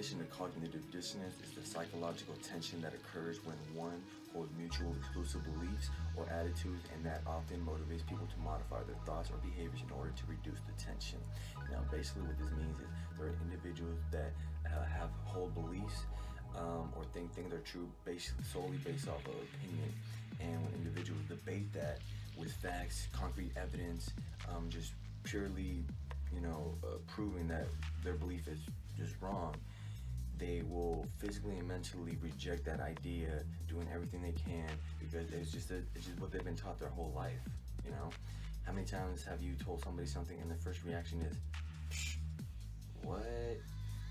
definition of cognitive dissonance is the psychological tension that occurs when one holds mutual exclusive beliefs or attitudes, and that often motivates people to modify their thoughts or behaviors in order to reduce the tension. Now, basically what this means is there are individuals that hold beliefs or think things are true solely based off of opinion. And when individuals debate that with facts, concrete evidence, just purely, proving that their belief is just wrong, they will physically and mentally reject that idea, doing everything they can because it's just what they've been taught their whole life. How many times have you told somebody something and the first reaction is, Psh, what?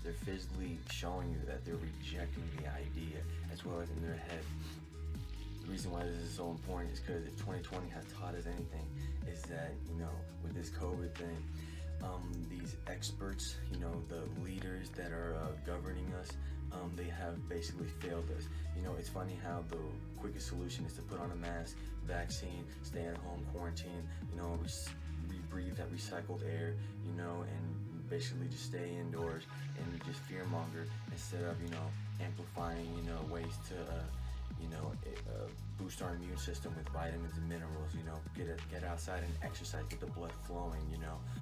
They're physically showing you that they're rejecting the idea as well as in their head. The reason why this is so important is because if 2020 has taught us anything, is that, with this COVID thing, these experts, the leaders that are governing us, they have basically failed us. It's funny how the quickest solution is to put on a mask, vaccine, stay at home, quarantine, breathe that recycled air, and basically just stay indoors and just fearmonger instead of, amplifying, ways to, boost our immune system with vitamins and minerals, get outside and exercise, get the blood flowing,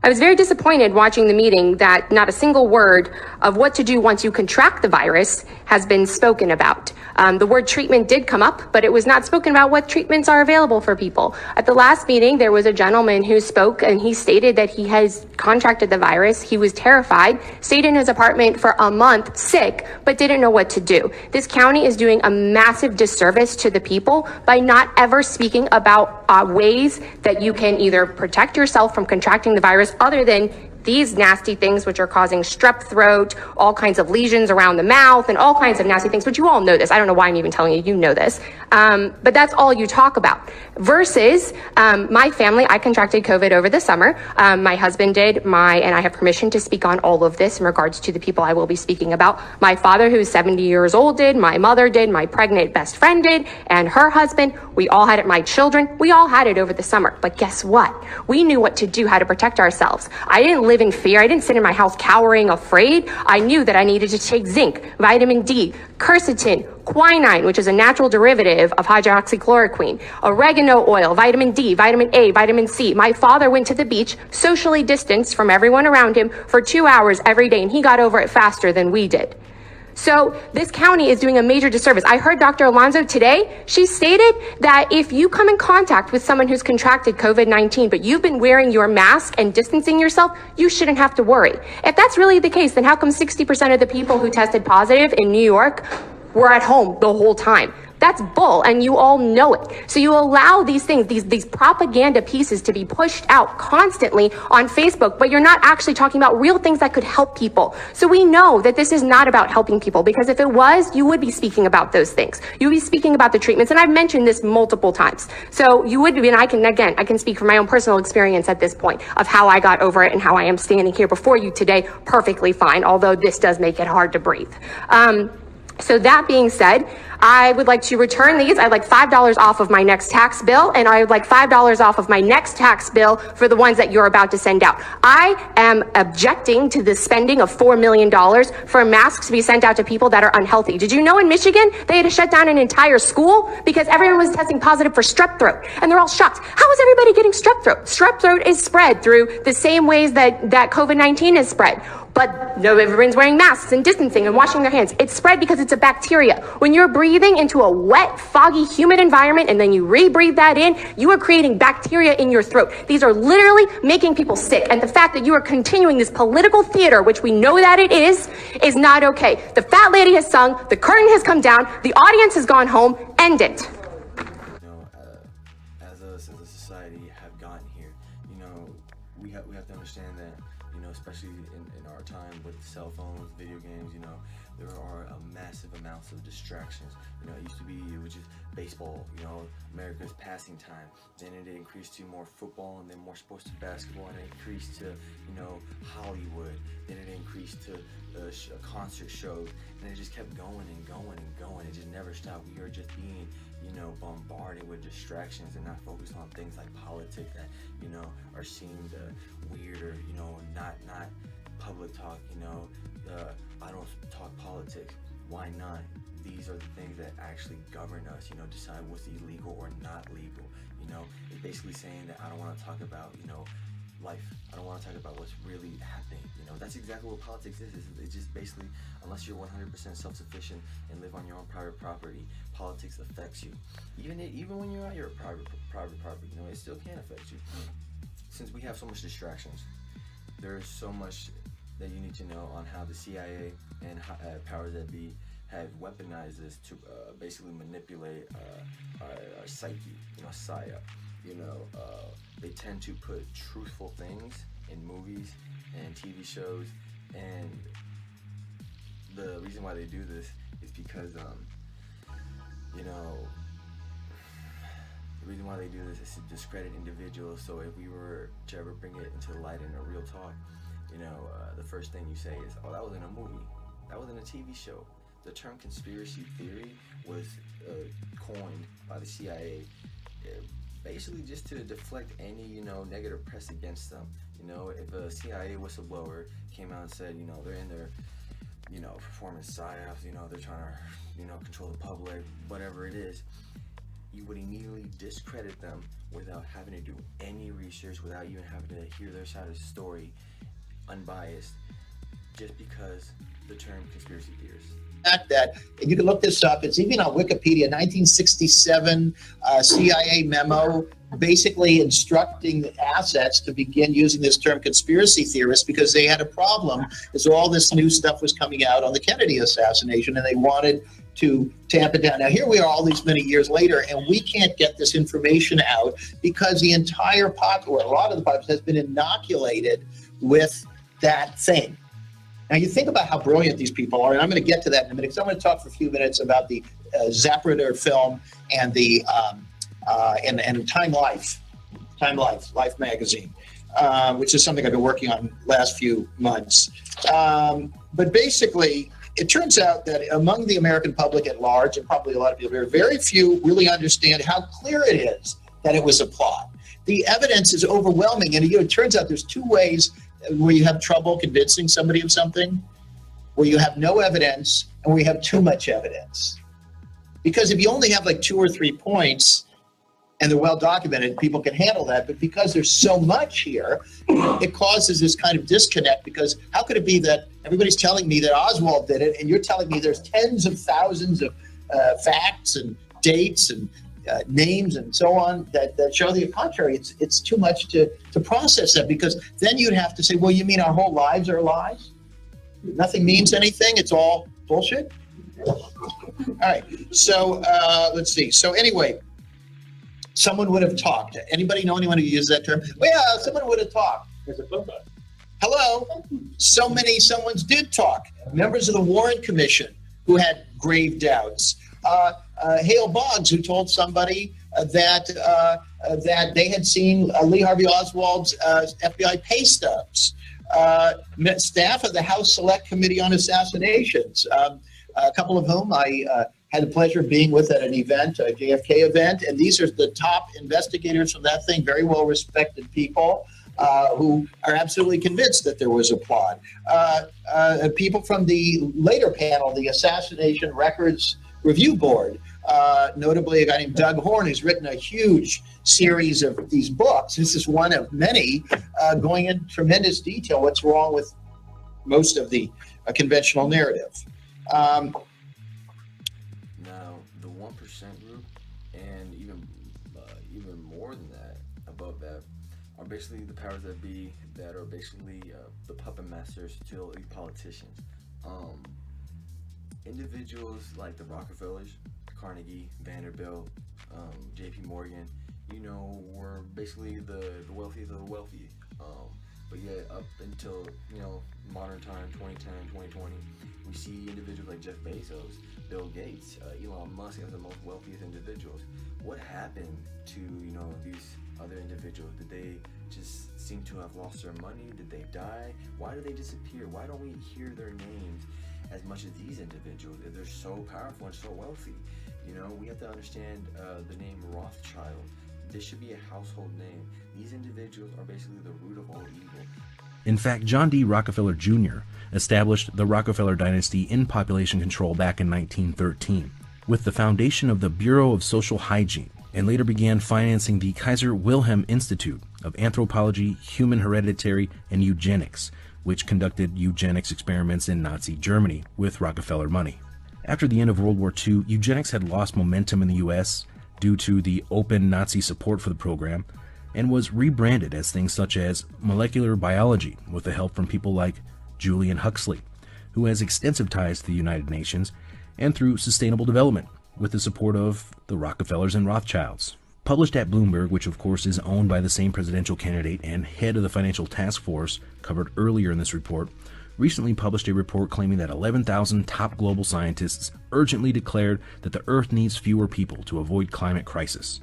I was very disappointed watching the meeting that not a single word of what to do once you contract the virus has been spoken about. The word treatment did come up, but it was not spoken about what treatments are available for people. At the last meeting, there was a gentleman who spoke and he stated that he has contracted the virus. He was terrified, stayed in his apartment for a month sick, but didn't know what to do. This county is doing a massive disservice to the people by not ever speaking about ways that you can either protect yourself from contracting the virus other than these nasty things which are causing strep throat, all kinds of lesions around the mouth, and all kinds of nasty things, but you all know this. I don't know why I'm even telling you, you know this. But that's all you talk about. Versus my family, I contracted COVID over the summer. My husband did, and I have permission to speak on all of this in regards to the people I will be speaking about. My father, who's 70 years old, did, my mother did, my pregnant best friend did, and her husband. We all had it, my children, we all had it over the summer. But guess what? We knew what to do, how to protect ourselves. I didn't live in fear. I didn't sit in my house cowering, afraid. I knew that I needed to take zinc, vitamin D, quercetin, quinine, which is a natural derivative of hydroxychloroquine, oregano oil, vitamin D, vitamin A, vitamin C. My father went to the beach, socially distanced from everyone around him for 2 hours every day, and he got over it faster than we did. So this county is doing a major disservice. I heard Dr. Alonso today. She stated that if you come in contact with someone who's contracted COVID-19, but you've been wearing your mask and distancing yourself, you shouldn't have to worry. If that's really the case, then how come 60% of the people who tested positive in New York were at home the whole time? That's bull, and you all know it. So you allow these things, these propaganda pieces to be pushed out constantly on Facebook, but you're not actually talking about real things that could help people. So we know that this is not about helping people, because if it was, you would be speaking about those things. You would be speaking about the treatments, and I've mentioned this multiple times. So you would be, and I can speak from my own personal experience at this point of how I got over it and how I am standing here before you today perfectly fine, although this does make it hard to breathe. So that being said, I would like to return these. I'd like $5 off of my next tax bill, and I would like $5 off of my next tax bill for the ones that you're about to send out. I am objecting to the spending of $4 million for masks to be sent out to people that are unhealthy. Did you know in Michigan, they had to shut down an entire school because everyone was testing positive for strep throat, and they're all shocked. How is everybody getting strep throat? Strep throat is spread through the same ways that COVID-19 is spread. But no, everyone's wearing masks and distancing and washing their hands. It's spread because it's a bacteria. When you're breathing into a wet, foggy, humid environment and then you rebreathe that in, you are creating bacteria in your throat. These are literally making people sick. And the fact that you are continuing this political theater, which we know that it is not okay. The fat lady has sung, the curtain has come down, the audience has gone home. End it. As us as a society have gotten here, we have to understand that, especially in our time with cell phones, video games, there are massive amounts of distractions. It used to be, it was just baseball, America's passing time. Then it increased to more football, and then more sports to basketball, and it increased to, Hollywood. Then it increased to concert shows, and it just kept going and going and going. It just never stopped. We are just being, bombarded with distractions and not focused on things like politics that, are seemed weird or, not public talk, I don't talk politics. Why not? These are the things that actually govern us, decide what's illegal or not legal. It's basically saying that I don't want to talk about, life. I don't want to talk about what's really happening. That's exactly what politics is. It's just basically, unless you're 100% self-sufficient and live on your own private property, politics affects you. Even when you're on your private property, it still can affect you. Since we have so much distractions, there's so much that you need to know on how the CIA and powers that be have weaponized this to basically manipulate our psyche, psyop. They tend to put truthful things in movies and TV shows, and the reason why they do this is because, the reason why they do this is to discredit individuals. So if we were to ever bring it into the light in a real talk, the first thing you say is, "Oh, that was in a movie. That was in a TV show." The term conspiracy theory was coined by the CIA, basically just to deflect any, negative press against them. If a CIA whistleblower came out and said, they're in there, performing psyops, they're trying to, control the public, whatever it is, you would immediately discredit them without having to do any research, without even having to hear their side of the story, unbiased, just because the term conspiracy theorist. That, and you can look this up, it's even on Wikipedia, 1967 CIA memo basically instructing the assets to begin using this term conspiracy theorist because they had a problem as all this new stuff was coming out on the Kennedy assassination and they wanted to tamp it down. Now here we are all these many years later and we can't get this information out because the entire populace, or a lot of the populace, has been inoculated with that thing. Now you think about how brilliant these people are, and I'm going to get to that in a minute because I'm going to talk for a few minutes about the Zapruder film and the and Time Life magazine, which is something I've been working on last few months. But basically, it turns out that among the American public at large, and probably a lot of people here, very few really understand how clear it is that it was a plot. The evidence is overwhelming, and it turns out there's two ways where you have trouble convincing somebody of something, where you have no evidence and where you have too much evidence. Because if you only have like 2 or 3 points and they're well documented, people can handle that. But because there's so much here, it causes this kind of disconnect because how could it be that everybody's telling me that Oswald did it and you're telling me there's tens of thousands of facts and dates and names and so on that show the contrary? It's too much to process that, because then you'd have to say, well, you mean our whole lives are lies? Nothing means anything? It's all bullshit? All right, so let's see. So anyway, someone would have talked. Anybody know anyone who uses that term? Well, yeah, someone would have talked. There's a phone call. Hello? Someone's did talk. Members of the Warren Commission who had grave doubts. Hale Boggs, who told somebody that they had seen Lee Harvey Oswald's FBI pay stubs. Staff of the House Select Committee on Assassinations, a couple of whom I had the pleasure of being with at an event, a JFK event, and these are the top investigators from that thing, very well respected people who are absolutely convinced that there was a plot. People from the later panel, the Assassination Records Review Board, notably a guy named Doug Horn, who's written a huge series of these books. This is one of many going in tremendous detail what's wrong with most of the conventional narrative. Now, the 1% group, and even more than that, above that, are basically the powers that be, that are basically the puppet masters to elite politicians. Individuals like the Rockefellers, Carnegie, Vanderbilt, J.P. Morgan, were basically the wealthiest of the wealthy. But yet, up until modern time, 2010, 2020, we see individuals like Jeff Bezos, Bill Gates, Elon Musk as the most wealthiest individuals. What happened to these other individuals? Did they just seem to have lost their money? Did they die? Why did they disappear? Why don't we hear their names as much as these individuals if they're so powerful and so wealthy? We have to understand the name Rothschild. This should be a household name. These individuals are basically the root of all evil. In fact, John D. Rockefeller Jr. established the Rockefeller dynasty in population control back in 1913 with the foundation of the Bureau of Social Hygiene, and later began financing the Kaiser Wilhelm Institute of Anthropology, Human Hereditary, and Eugenics, which conducted eugenics experiments in Nazi Germany with Rockefeller money. After the end of World War II, eugenics had lost momentum in the U.S. due to the open Nazi support for the program, and was rebranded as things such as molecular biology with the help from people like Julian Huxley, who has extensive ties to the United Nations, and through sustainable development with the support of the Rockefellers and Rothschilds. Published at Bloomberg, which of course is owned by the same presidential candidate and head of the financial task force covered earlier in this report, recently published a report claiming that 11,000 top global scientists urgently declared that the Earth needs fewer people to avoid climate crisis.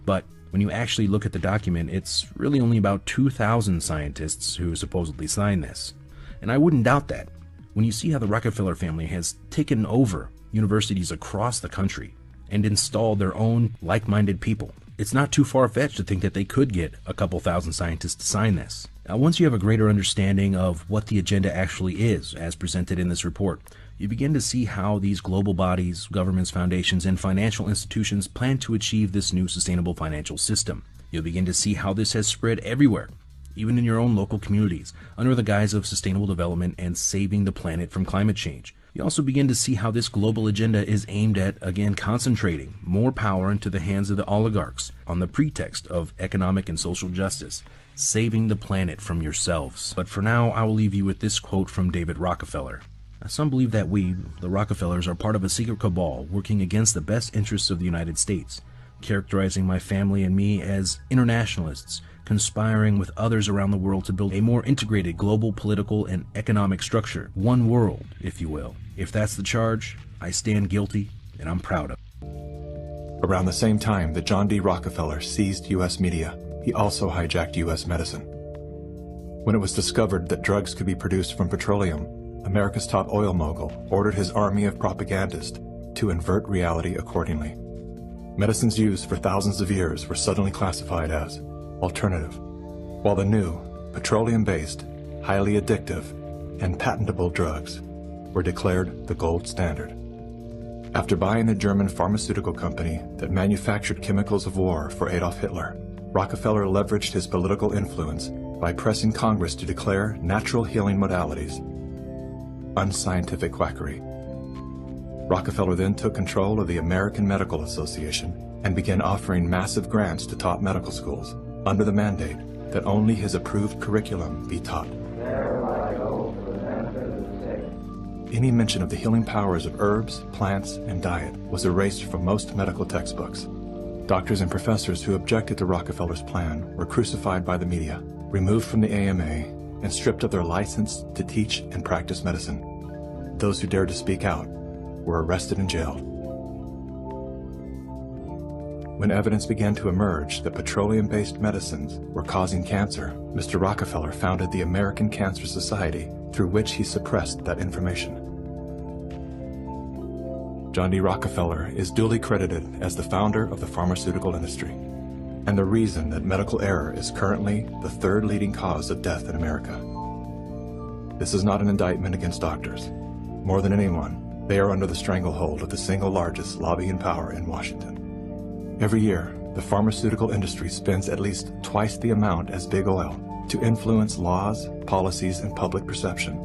But when you actually look at the document, it's really only about 2,000 scientists who supposedly signed this. And I wouldn't doubt that. When you see how the Rockefeller family has taken over universities across the country and installed their own like-minded people, it's not too far-fetched to think that they could get a couple thousand scientists to sign this. Now, once you have a greater understanding of what the agenda actually is, as presented in this report, you begin to see how these global bodies, governments, foundations, and financial institutions plan to achieve this new sustainable financial system. You'll begin to see how this has spread everywhere, even in your own local communities, under the guise of sustainable development and saving the planet from climate change. You also begin to see how this global agenda is aimed at, again, concentrating more power into the hands of the oligarchs on the pretext of economic and social justice, saving the planet from yourselves. But for now, I will leave you with this quote from David Rockefeller. Some believe that we, the Rockefellers, are part of a secret cabal working against the best interests of the United States, characterizing my family and me as internationalists, conspiring with others around the world to build a more integrated global political and economic structure, one world, if you will. If that's the charge, I stand guilty, and I'm proud of it. Around the same time that John D. Rockefeller seized U.S. media, he also hijacked U.S. medicine. When it was discovered that drugs could be produced from petroleum, America's top oil mogul ordered his army of propagandists to invert reality accordingly. Medicines used for thousands of years were suddenly classified as alternative, while the new, petroleum-based, highly addictive, and patentable drugs were declared the gold standard. After buying the German pharmaceutical company that manufactured chemicals of war for Adolf Hitler, Rockefeller leveraged his political influence by pressing Congress to declare natural healing modalities unscientific quackery. Rockefeller then took control of the American Medical Association and began offering massive grants to top medical schools under the mandate that only his approved curriculum be taught. Any mention of the healing powers of herbs, plants, and diet was erased from most medical textbooks. Doctors and professors who objected to Rockefeller's plan were crucified by the media, removed from the AMA, and stripped of their license to teach and practice medicine. Those who dared to speak out were arrested and jailed. When evidence began to emerge that petroleum-based medicines were causing cancer, Mr. Rockefeller founded the American Cancer Society, through which he suppressed that information. John D. Rockefeller is duly credited as the founder of the pharmaceutical industry, and the reason that medical error is currently the third leading cause of death in America. This is not an indictment against doctors. More than anyone, they are under the stranglehold of the single largest lobbying power in Washington. Every year, the pharmaceutical industry spends at least twice the amount as big oil to influence laws, policies, and public perception.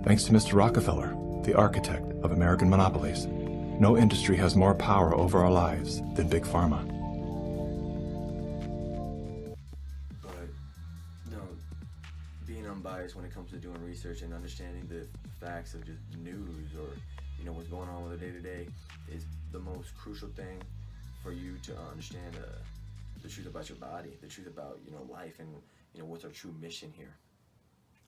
Thanks to Mr. Rockefeller, the architect of American monopolies, no industry has more power over our lives than Big Pharma. Being unbiased when it comes to doing research and understanding the facts of just news or what's going on with the day-to-day is the most crucial thing for you to understand the truth about your body, the truth about life, and what's our true mission here.